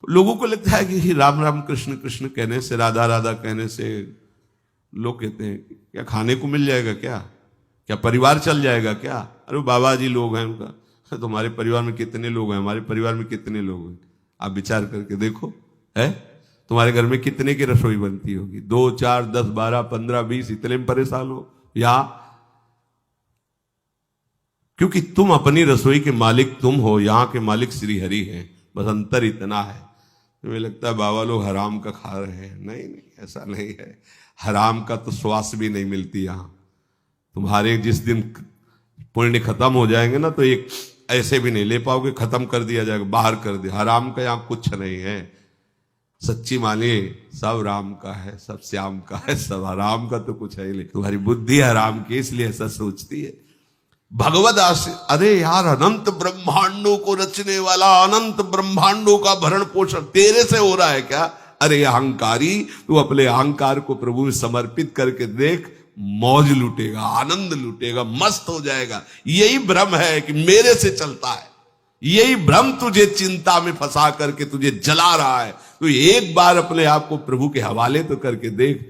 लोगों को लगता है कि राम राम कृष्ण कृष्ण कहने से, राधा राधा कहने से, लोग कहते हैं क्या खाने को मिल जाएगा, क्या क्या परिवार चल जाएगा क्या? अरे बाबा जी लोग हैं उनका, तुम्हारे परिवार में कितने लोग हैं, हमारे परिवार में कितने लोग हैं, आप विचार करके देखो। है तुम्हारे घर में कितने की रसोई बनती होगी? 2 4 10 12 15 20, इतने में परेशान हो? या क्योंकि तुम अपनी रसोई के मालिक तुम हो, यहां के मालिक श्री हरि हैं, बस अंतर इतना है। तुम्हें लगता है बाबा लोग हराम का खा रहे हैं? नहीं नहीं, ऐसा नहीं है। हराम का तो श्वास भी नहीं मिलती यहां। तुम्हारे जिस दिन पुण्य खत्म हो जाएंगे ना, तो एक ऐसे भी नहीं ले पाओगे, खत्म कर दिया जाएगा, बाहर कर दिया। हराम का यहां कुछ नहीं है। सच्ची मानिए, सब राम का है, सब श्याम का है, सब हराम का तो कुछ है ही नहीं। तुम्हारी बुद्धि हराम की, इसलिए ऐसा सोचती है। भगवद आशीष, अरे यार, अनंत ब्रह्मांडों को रचने वाला, अनंत ब्रह्मांडों का भरण पोषण तेरे से हो रहा है क्या? अरे अहंकारी, तू अपने अहंकार को प्रभु में समर्पित करके देख, मौज लूटेगा, आनंद लूटेगा, मस्त हो जाएगा। यही भ्रम है कि मेरे से चलता है, यही भ्रम तुझे चिंता में फंसा करके तुझे जला रहा है। तो एक बार अपने आप को प्रभु के हवाले तो करके देख।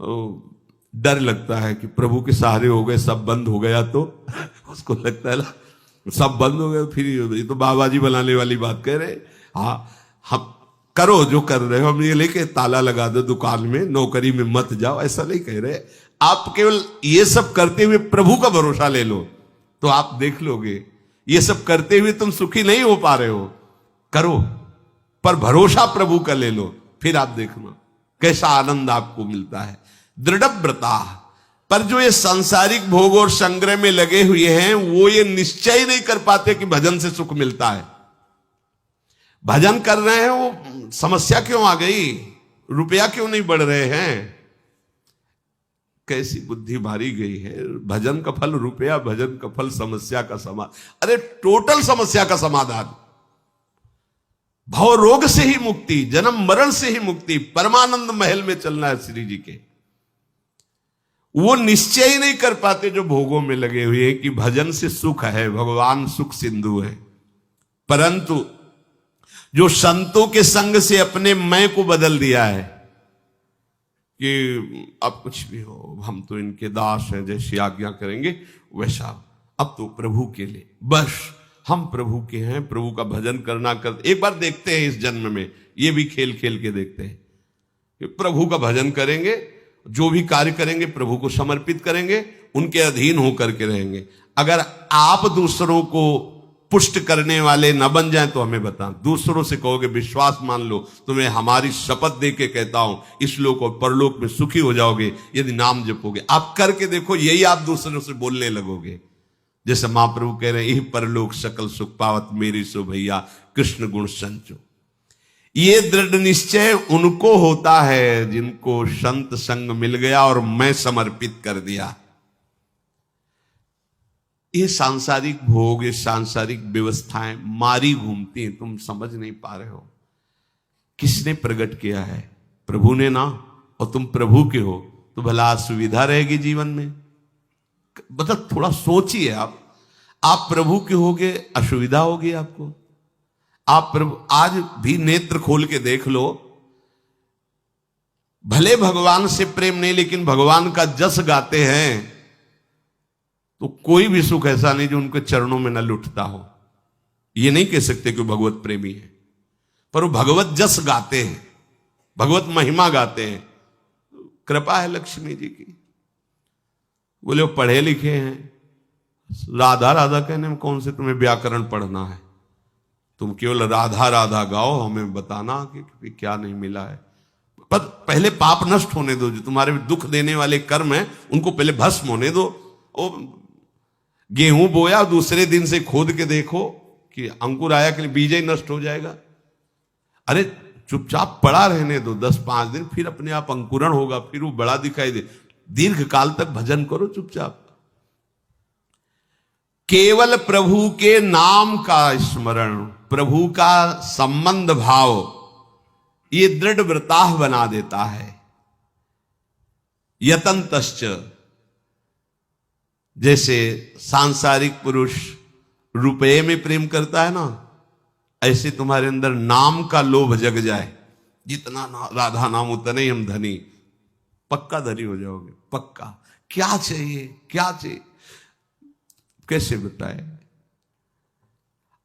तो डर लगता है कि प्रभु के सहारे हो गए, सब बंद हो गया तो उसको लगता है ना, सब बंद हो गए फिर ये तो बाबा जी बनाने वाली बात कह रहे। हाँ, हम करो जो कर रहे हो, हम ये लेके ताला लगा दो दुकान में, नौकरी में मत जाओ, ऐसा नहीं कह रहे। आप केवल ये सब करते हुए प्रभु का भरोसा ले लो तो आप देख लोगे। ये सब करते हुए तुम सुखी नहीं हो पा रहे हो, करो, पर भरोसा प्रभु का ले लो, फिर आप देखना कैसा आनंद आपको मिलता है। दृढ़ व्रता, पर जो ये सांसारिक भोग और संग्रह में लगे हुए हैं, वो ये निश्चय नहीं कर पाते कि भजन से सुख मिलता है। भजन कर रहे हैं, वो समस्या क्यों आ गई, रुपया क्यों नहीं बढ़ रहे हैं? कैसी बुद्धि मारी गई है। भजन का फल रुपया, भजन का फल समस्या का समाधान। अरे टोटल समस्या का समाधान, भव रोग से ही मुक्ति, जन्म मरण से ही मुक्ति, परमानंद महल में चलना है श्री जी के। वो निश्चय ही नहीं कर पाते जो भोगों में लगे हुए हैं कि भजन से सुख है, भगवान सुख सिंधु है। परंतु जो संतों के संग से अपने मैं को बदल दिया है कि अब कुछ भी हो, हम तो इनके दास हैं, जैसी आज्ञा करेंगे वैसा, अब तो प्रभु के लिए, बस हम प्रभु के हैं, प्रभु का भजन करना कर। एक बार देखते हैं इस जन्म में, ये भी खेल खेल के देखते हैं कि प्रभु का भजन करेंगे, जो भी कार्य करेंगे प्रभु को समर्पित करेंगे, उनके अधीन होकर के रहेंगे। अगर आप दूसरों को पुष्ट करने वाले न बन जाएं तो हमें बताएं। दूसरों से कहोगे विश्वास मान लो, तुम्हें हमारी शपथ दे के कहता हूं, इस लोक और परलोक में सुखी हो जाओगे यदि नाम जपोगे। आप करके देखो, यही आप दूसरों से बोलने लगोगे। जैसे महाप्रभु कह रहे हैं, यही परलोक सकल सुख पावत मेरी सो भैया, कृष्ण गुण संचो। ये दृढ़ निश्चय उनको होता है जिनको संत संग मिल गया और मैं समर्पित कर दिया। ये सांसारिक भोग, ये सांसारिक व्यवस्थाएं मारी घूमती हैं, तुम समझ नहीं पा रहे हो। किसने प्रकट किया है? प्रभु ने ना। और तुम प्रभु के हो तो भला असुविधा रहेगी जीवन में? मतलब थोड़ा सोचिए, आप प्रभु के होगे, असुविधा होगी आपको। आप प्रभु आज भी नेत्र खोल के देख लो, भले भगवान से प्रेम नहीं, लेकिन भगवान का जस गाते हैं तो कोई भी सुख ऐसा नहीं जो उनके चरणों में न लुटता हो। ये नहीं कह सकते कि भगवत प्रेमी है, पर वो भगवत जस गाते हैं, भगवत महिमा गाते हैं। कृपा है लक्ष्मी जी की। बोले वो पढ़े लिखे हैं, राधा राधा कहने में कौन से तुम्हें व्याकरण पढ़ना है? तुम केवल राधा राधा गाओ, हमें बताना कि क्या नहीं मिला है। पर पहले पाप नष्ट होने दो, जो तुम्हारे दुख देने वाले कर्म हैं उनको पहले भस्म होने दो। ओ गेहूं बोया, दूसरे दिन से खोद के देखो कि अंकुर आया कि बीज ही नष्ट हो जाएगा। अरे चुपचाप पड़ा रहने दो 10-5 दिन, फिर अपने आप अंकुरण होगा, फिर वो बड़ा दिखाई दे। दीर्घ काल तक भजन करो चुपचाप। केवल प्रभु के नाम का स्मरण, प्रभु का संबंध भाव, ये दृढ़ व्रताह बना देता है। यतंतश्च, जैसे सांसारिक पुरुष रुपये में प्रेम करता है ना, ऐसे तुम्हारे अंदर नाम का लोभ जग जाए, जितना राधा नाम उतना ही हम धनी, पक्का धनी हो जाओगे, पक्का। क्या चाहिए, क्या चाहिए, कैसे बताए?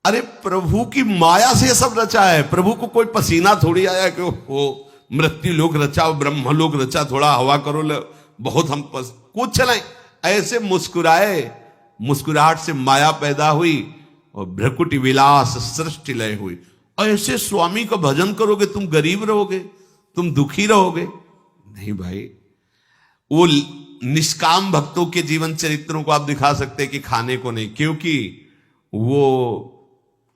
अरे प्रभु की माया से सब रचा है। प्रभु को कोई पसीना थोड़ी आया कि वो मृत्यु लोग रचा, ब्रह्म लोग रचा, थोड़ा हवा करो बहुत हम कुछ चलाएं। ऐसे मुस्कुराए, मुस्कुराहट से माया पैदा हुई और भ्रकुटी विलास सृष्टि लय हुई। ऐसे स्वामी का भजन करोगे तुम गरीब रहोगे, तुम दुखी रहोगे? नहीं भाई। वो निष्काम भक्तों के जीवन चरित्रों को आप दिखा सकते हैं कि खाने को नहीं, क्योंकि वो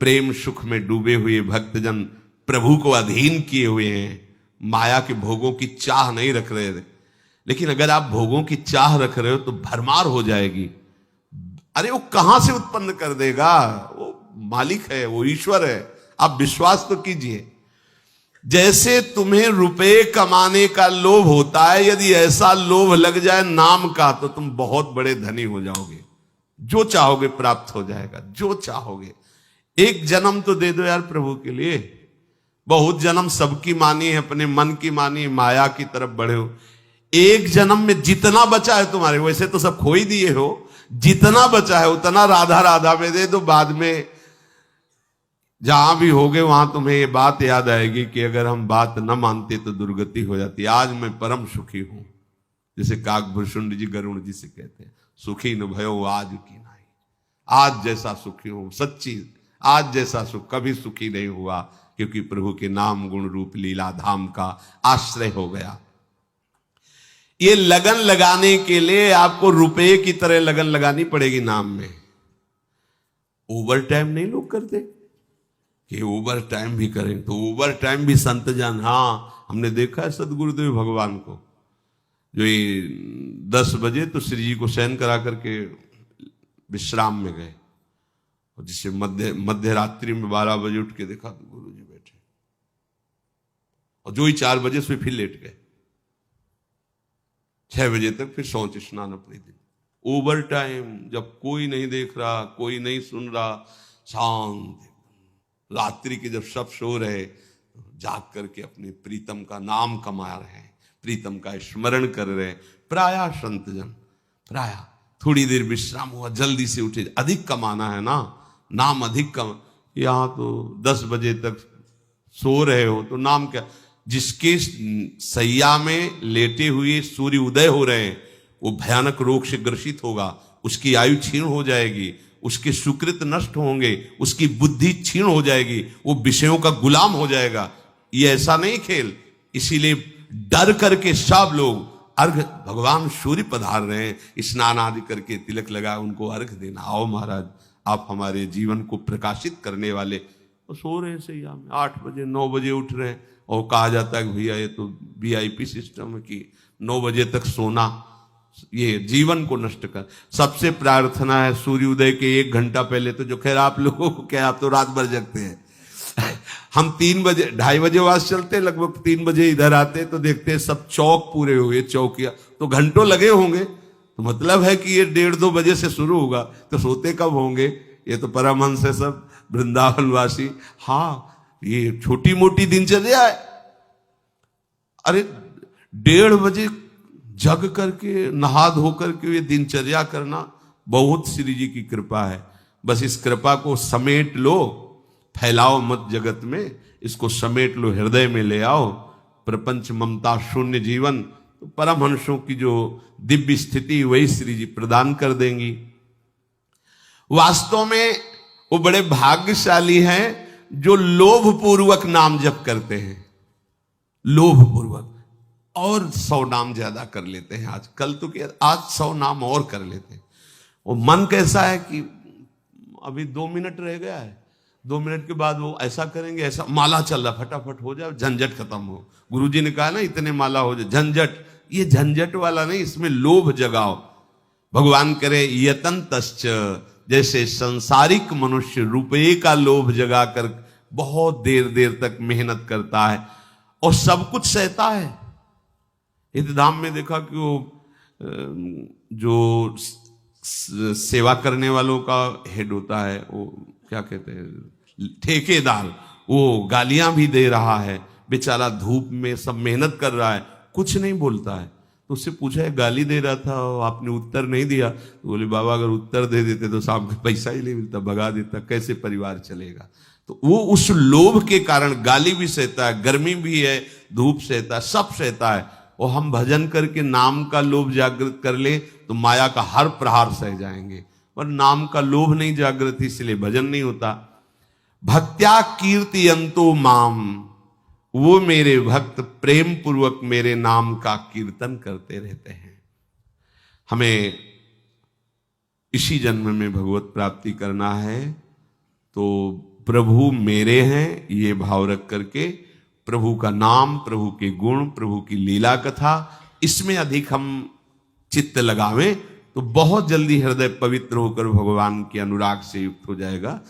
प्रेम सुख में डूबे हुए भक्तजन प्रभु को अधीन किए हुए हैं, माया के भोगों की चाह नहीं रख रहे थे। लेकिन अगर आप भोगों की चाह रख रहे हो तो भरमार हो जाएगी। अरे वो कहां से उत्पन्न कर देगा? वो मालिक है, वो ईश्वर है, आप विश्वास तो कीजिए। जैसे तुम्हें रुपए कमाने का लोभ होता है, यदि ऐसा लोभ लग जाए नाम का, तो तुम बहुत बड़े धनी हो जाओगे। जो चाहोगे प्राप्त हो जाएगा, जो चाहोगे। एक जन्म तो दे दो यार प्रभु के लिए। बहुत जन्म सबकी मानी है, अपने मन की मानी, माया की तरफ बढ़े हो। एक जन्म में जितना बचा है तुम्हारे, वैसे तो सब खो ही दिए हो, जितना बचा है उतना राधा राधा में दे दो। बाद में जहां भी होगे वहां तुम्हें ये बात याद आएगी कि अगर हम बात न मानते तो दुर्गति हो जाती। आज मैं परम सुखी हूं, जैसे काकभूषुंड जी गरुण जी से कहते हैं, सुखी न भयो आज की नहीं। आज जैसा सुखी हूं, सच्ची आज जैसा सुख कभी सुखी नहीं हुआ, क्योंकि प्रभु के नाम गुण रूप लीला धाम का आश्रय हो गया। ये लगन लगाने के लिए आपको रुपए की तरह लगन लगानी पड़ेगी नाम में। ओवर टाइम नहीं लोग करते कि ओवर टाइम भी करें, तो ओवर टाइम भी संत जन, हाँ हमने देखा है सदगुरुदेव भगवान को, जो ये 10 बजे तो श्री जी को शयन करा करके विश्राम में गए, और जिसे मध्य रात्रि में 12 बजे उठ के देखा तो गुरु जी बैठे, और जो ही 4 बजे से फिर लेट गए, 6 बजे तक फिर शौच स्नान अपने दिन। ओवर टाइम, जब कोई नहीं देख रहा, कोई नहीं सुन रहा, शांत रात्रि के जब सब सो रहे, जाग करके अपने प्रीतम का नाम कमा रहे हैं, प्रीतम का स्मरण कर रहे हैं। प्रायः संतजन, प्रायः थोड़ी देर विश्राम हुआ, जल्दी से उठे, अधिक कमाना है ना, नाम अधिक कम। यहां तो 10 बजे तक सो रहे हो तो नाम क्या? जिसके सैया में लेटे हुए सूर्य उदय हो रहे हैं, वो भयानक रोग से ग्रसित होगा, उसकी आयु क्षीण हो जाएगी, उसके सुकृत नष्ट होंगे, उसकी बुद्धि क्षीण हो जाएगी, वो विषयों का गुलाम हो जाएगा। ये ऐसा नहीं खेल। इसीलिए डर करके सब लोग अर्घ, भगवान सूर्य पधार रहे हैं, स्नान आदि करके तिलक लगा उनको अर्घ देना। आओ महाराज, आप हमारे जीवन को प्रकाशित करने वाले। तो सो रहे हैं सैया में, 8 बजे 9 बजे उठ रहे हैं, और कहा जाता है कि भैया ये तो VIP सिस्टम है कि 9 बजे तक सोना ये जीवन को नष्ट कर। सबसे प्रार्थना है सूर्य उदय के 1 घंटा पहले, तो जो खैर आप लोगों को क्या, आप तो रात भर जगते हैं। हम 3 बजे 2:30 बजे वास चलते, लगभग 3 बजे इधर आते तो देखते हैं सब चौक पूरे हुए, चौकिया तो घंटों लगे होंगे। तो मतलब है कि ये 1:30-2 बजे से शुरू होगा, तो सोते कब होंगे? ये तो परमहंस है सब वृंदावनवासी। हाँ, ये छोटी मोटी दिनचर्या है। अरे 1:30 बजे जग करके नहा धो करके ये दिनचर्या करना बहुत श्री जी की कृपा है। बस इस कृपा को समेट लो, फैलाओ मत जगत में, इसको समेट लो, हृदय में ले आओ। प्रपंच ममता शून्य जीवन, तो परमहंसों की जो दिव्य स्थिति वही श्री जी प्रदान कर देंगी। वास्तव में वो बड़े भाग्यशाली हैं जो लोभ पूर्वक नाम जप करते हैं, लोभ पूर्वक, और 100 नाम ज्यादा कर लेते हैं। आज कल तो क्या, आज 100 नाम और कर लेते हैं। वो मन कैसा है कि अभी 2 मिनट रह गया है, 2 मिनट के बाद वो ऐसा करेंगे, ऐसा माला चल रहा, फटाफट हो जाए, झंझट खत्म हो। गुरुजी ने कहा ना, इतने माला हो जाए, झंझट। ये झंझट वाला नहीं, इसमें लोभ जगाओ। भगवान करे यतन तश्च, जैसे संसारिक मनुष्य रुपये का लोभ जगाकर बहुत देर देर तक मेहनत करता है और सब कुछ सहता है। इस धाम में देखा कि वो जो सेवा करने वालों का हेड होता है, वो क्या कहते हैं, ठेकेदार वो गालियां भी दे रहा है, बेचारा धूप में सब मेहनत कर रहा है, कुछ नहीं बोलता है। तो उससे पूछा है गाली दे रहा था आपने उत्तर नहीं दिया। तो बोले बाबा अगर उत्तर दे देते तो शाम का पैसा ही नहीं मिलता, भगा देता, कैसे परिवार चलेगा। तो वो उस लोभ के कारण गाली भी सहता है, गर्मी भी है, धूप सहता है, सब सहता है। और हम भजन करके नाम का लोभ जागृत कर ले तो माया का हर प्रहार सह जाएंगे, पर नाम का लोभ नहीं जागृत, इसलिए भजन नहीं होता। भक्त्या कीर्तियंतो माम, वो मेरे भक्त प्रेम पूर्वक मेरे नाम का कीर्तन करते रहते हैं। हमें इसी जन्म में भगवत प्राप्ति करना है तो प्रभु मेरे हैं ये भाव रख करके प्रभु का नाम, प्रभु के गुण, प्रभु की लीला कथा, इसमें अधिक हम चित्त लगावें तो बहुत जल्दी हृदय पवित्र होकर भगवान के अनुराग से युक्त हो जाएगा।